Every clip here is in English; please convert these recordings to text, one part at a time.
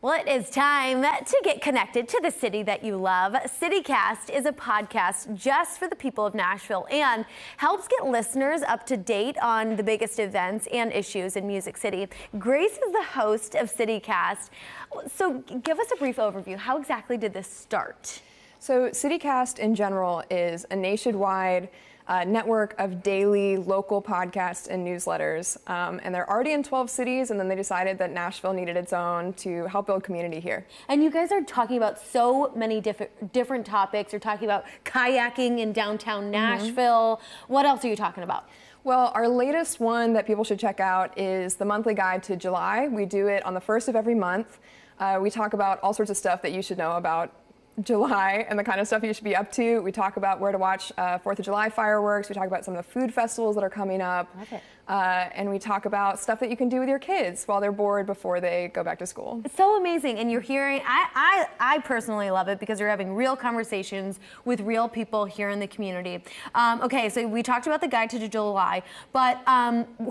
Well, it is time to get connected to the city that you love. CityCast is a podcast just for the people of Nashville and helps get listeners up to date on the biggest events and issues in Music City. Grace is the host of CityCast. So give us a brief overview. How exactly did this start? So CityCast in general is a nationwide network of daily local podcasts and newsletters. And they're already in 12 cities, and then they decided that Nashville needed its own to help build community here. And you guys are talking about so many different topics. You're talking about kayaking in downtown Nashville. What else are you talking about? Well, our latest one that people should check out is the monthly guide to July. We do it on the 1st of every month. We talk about all sorts of stuff that you should know about July and the kind of stuff you should be up to. We talk about where to watch 4th of July fireworks. We talk about some of the food festivals that are coming up. Love it. And we talk about stuff that you can do with your kids while they're bored before they go back to school. It's so amazing. And you're hearing, I personally love it because you're having real conversations with real people here in the community. Okay, so we talked about the guide to July, but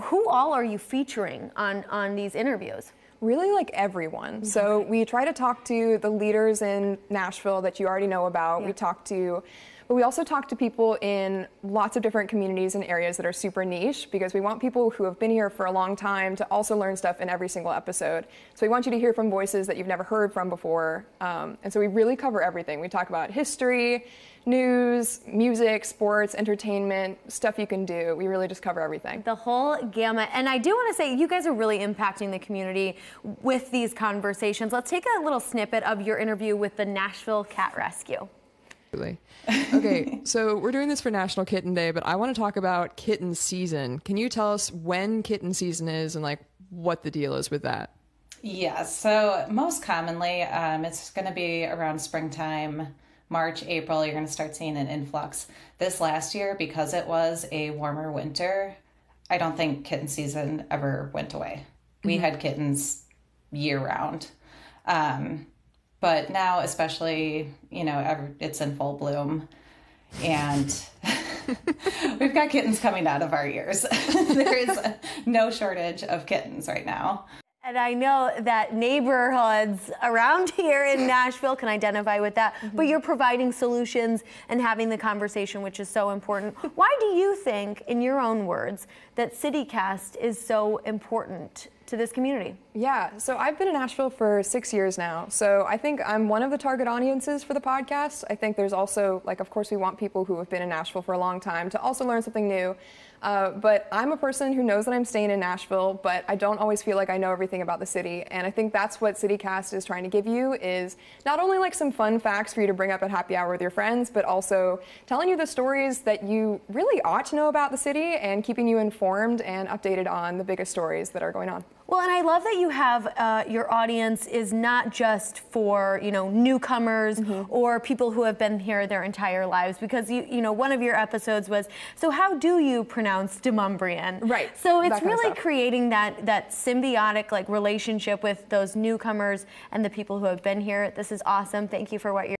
who all are you featuring on these interviews? Really like everyone. So we try to talk to the leaders in Nashville that you already know about. Yeah. But we also talk to people in lots of different communities and areas that are super niche, because we want people who have been here for a long time to also learn stuff in every single episode. So we want you to hear from voices that you've never heard from before. And so we really cover everything. We talk about history, news, music, sports, entertainment, stuff you can do. We really just cover everything. The whole gamut. And I do want to say, you guys are really impacting the community with these conversations. Let's take a little snippet of your interview with the Nashville Cat Rescue. Okay, so we're doing this for National Kitten Day, but I want to talk about kitten season. Can you tell us when kitten season is and like what the deal is with that? Yes, so most commonly it's going to be around springtime, March, April. You're going to start seeing an influx. This last year, because it was a warmer winter, I don't think kitten season ever went away. We had kittens year round. But now, especially, it's in full bloom, and we've got kittens coming out of our ears. There is no shortage of kittens right now. And I know that neighborhoods around here in Nashville can identify with that, but you're providing solutions and having the conversation, which is so important. Why do you think, in your own words, that CityCast is so important to this community? Yeah, so I've been in Nashville for 6 years now, so I think I'm one of the target audiences for the podcast. I think there's also, of course, we want people who have been in Nashville for a long time to also learn something new. But I'm a person who knows that I'm staying in Nashville, but I don't always feel like I know everything about the city. And I think that's what CityCast is trying to give you, is not only some fun facts for you to bring up at happy hour with your friends, but also telling you the stories that you really ought to know about the city and keeping you informed and updated on the biggest stories that are going on. Well, and I love that you have your audience is not just for, newcomers or people who have been here their entire lives, because one of your episodes was, so how do you pronounce Demumbrian? Right. So it's really creating that symbiotic relationship with those newcomers and the people who have been here. This is awesome. Thank you for what you're